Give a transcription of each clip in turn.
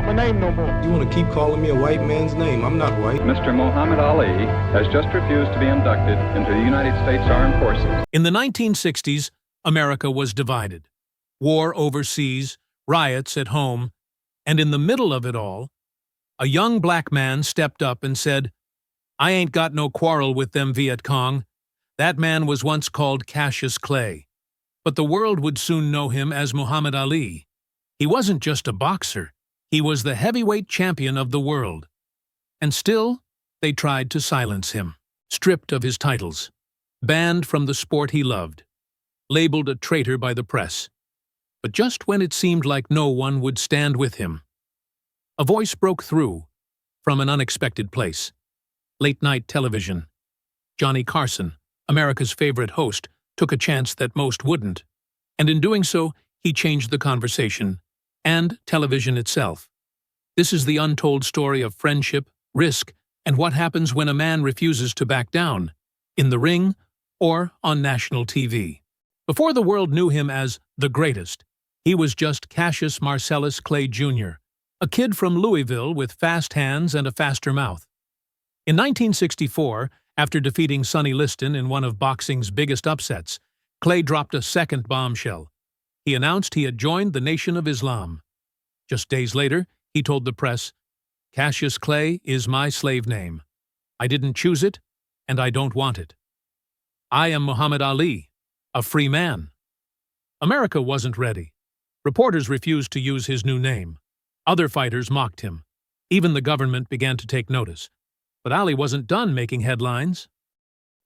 out my name no more. You want to keep calling me a white man's name? I'm not white. Mr. Muhammad Ali has just refused to be inducted into the United States Armed Forces. In the 1960s, America was divided. War overseas, riots at home, and in the middle of it all, a young black man stepped up and said, "I ain't got no quarrel with them Viet Cong." That man was once called Cassius Clay, but the world would soon know him as Muhammad Ali. He wasn't just a boxer, he was the heavyweight champion of the world. And still, they tried to silence him, stripped of his titles, banned from the sport he loved, labeled a traitor by the press. But just when it seemed like no one would stand with him, a voice broke through from an unexpected place. Late-night television. Johnny Carson, America's favorite host, took a chance that most wouldn't, and in doing so, he changed the conversation and television itself. This is the untold story of friendship, risk, and what happens when a man refuses to back down, in the ring or on national TV. Before the world knew him as the greatest, he was just Cassius Marcellus Clay Jr., a kid from Louisville with fast hands and a faster mouth. In 1964, after defeating Sonny Liston in one of boxing's biggest upsets, Clay dropped a second bombshell. He announced he had joined the Nation of Islam. Just days later, he told the press, "Cassius Clay is my slave name. I didn't choose it, and I don't want it. I am Muhammad Ali, a free man." America wasn't ready. Reporters refused to use his new name. Other fighters mocked him. Even the government began to take notice. But Ali wasn't done making headlines.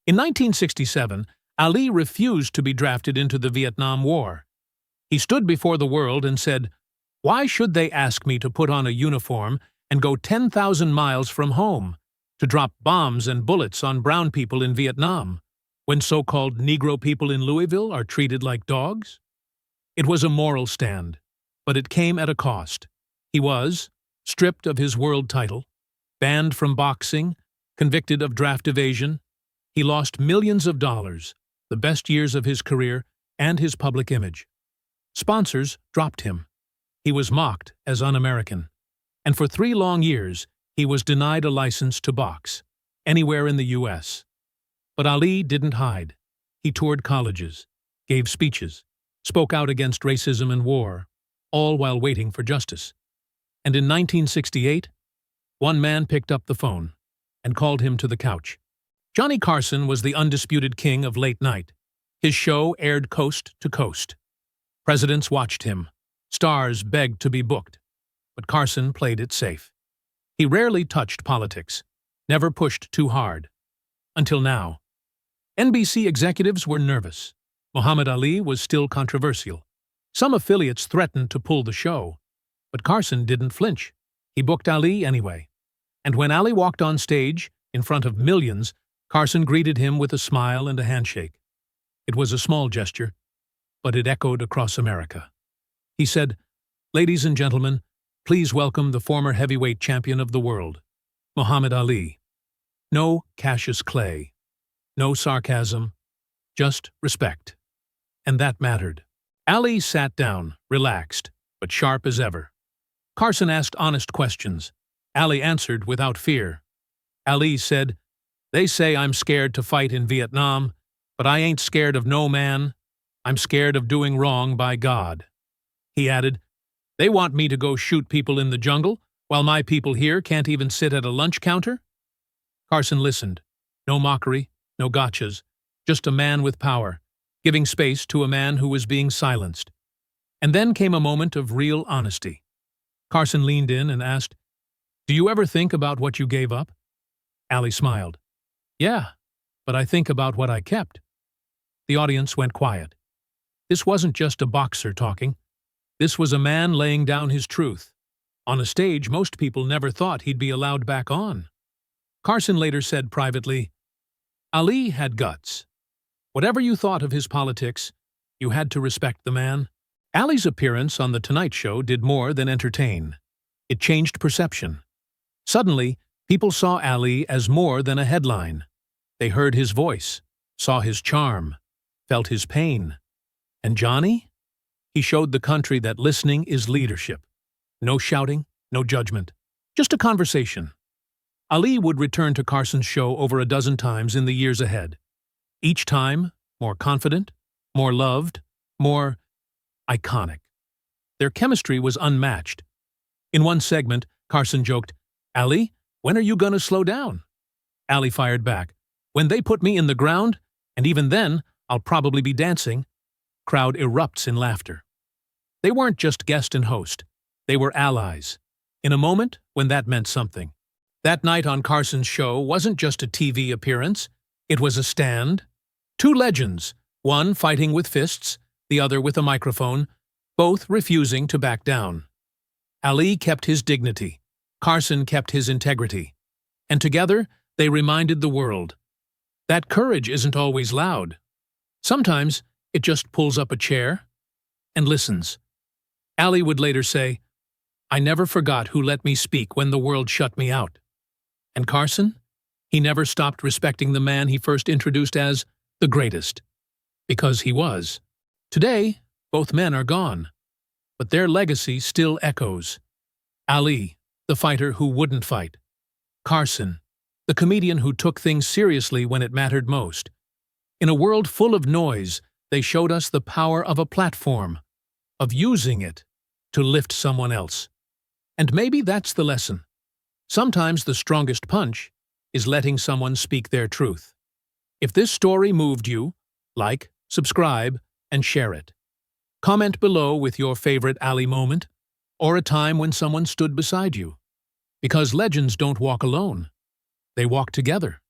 In 1967, Ali refused to be drafted into the Vietnam War. He stood before the world and said, "Why should they ask me to put on a uniform and go 10,000 miles from home to drop bombs and bullets on brown people in Vietnam, when so-called Negro people in Louisville are treated like dogs?" It was a moral stand, but it came at a cost. He was stripped of his world title, banned from boxing, convicted of draft evasion. He lost millions of dollars, the best years of his career, and his public image. Sponsors dropped him. He was mocked as un-American. And for 3 long years, he was denied a license to box, anywhere in the U.S. But Ali didn't hide. He toured colleges, gave speeches, spoke out against racism and war, all while waiting for justice. And in 1968, one man picked up the phone and called him to the couch. Johnny Carson was the undisputed king of late night. His show aired coast to coast. Presidents watched him. Stars begged to be booked. But Carson played it safe. He rarely touched politics, never pushed too hard. Until now. NBC executives were nervous. Muhammad Ali was still controversial. Some affiliates threatened to pull the show. But Carson didn't flinch. He booked Ali anyway. And when Ali walked on stage, in front of millions, Carson greeted him with a smile and a handshake. It was a small gesture, but it echoed across America. He said, "Ladies and gentlemen, please welcome the former heavyweight champion of the world, Muhammad Ali." No Cassius Clay. No sarcasm. Just respect. And that mattered. Ali sat down, relaxed, but sharp as ever. Carson asked honest questions. Ali answered without fear. Ali said, "They say I'm scared to fight in Vietnam, but I ain't scared of no man. I'm scared of doing wrong by God." He added, "They want me to go shoot people in the jungle, while my people here can't even sit at a lunch counter?" Carson listened. No mockery, no gotchas, just a man with power, giving space to a man who was being silenced. And then came a moment of real honesty. Carson leaned in and asked, "Do you ever think about what you gave up?" Ali smiled. "Yeah, but I think about what I kept." The audience went quiet. This wasn't just a boxer talking. This was a man laying down his truth. On a stage most people never thought he'd be allowed back on. Carson later said privately, "Ali had guts. Whatever you thought of his politics, you had to respect the man." Ali's appearance on The Tonight Show did more than entertain. It changed perception. Suddenly, people saw Ali as more than a headline. They heard his voice, saw his charm, felt his pain. And Johnny? He showed the country that listening is leadership. No shouting, no judgment, just a conversation. Ali would return to Carson's show over a dozen times in the years ahead. Each time, more confident, more loved, more iconic. Their chemistry was unmatched. In one segment, Carson joked, "Ali, when are you gonna slow down?" Ali fired back, "When they put me in the ground, and even then, I'll probably be dancing." Crowd erupts in laughter. They weren't just guest and host. They were allies. In a moment when that meant something. That night on Carson's show wasn't just a TV appearance. It was a stand. Two legends, one fighting with fists, the other with a microphone, both refusing to back down. Ali kept his dignity. Carson kept his integrity. And together, they reminded the world that courage isn't always loud. Sometimes it just pulls up a chair and listens. Ali would later say, "I never forgot who let me speak when the world shut me out." And Carson? He never stopped respecting the man he first introduced as the greatest. Because he was. Today, both men are gone. But their legacy still echoes. Ali, the fighter who wouldn't fight. Carson, the comedian who took things seriously when it mattered most. In a world full of noise, they showed us the power of a platform, of using it to lift someone else. And maybe that's the lesson. Sometimes the strongest punch is letting someone speak their truth. If this story moved you, like, subscribe, and share it. Comment below with your favorite Ali moment, or a time when someone stood beside you. Because legends don't walk alone. They walk together.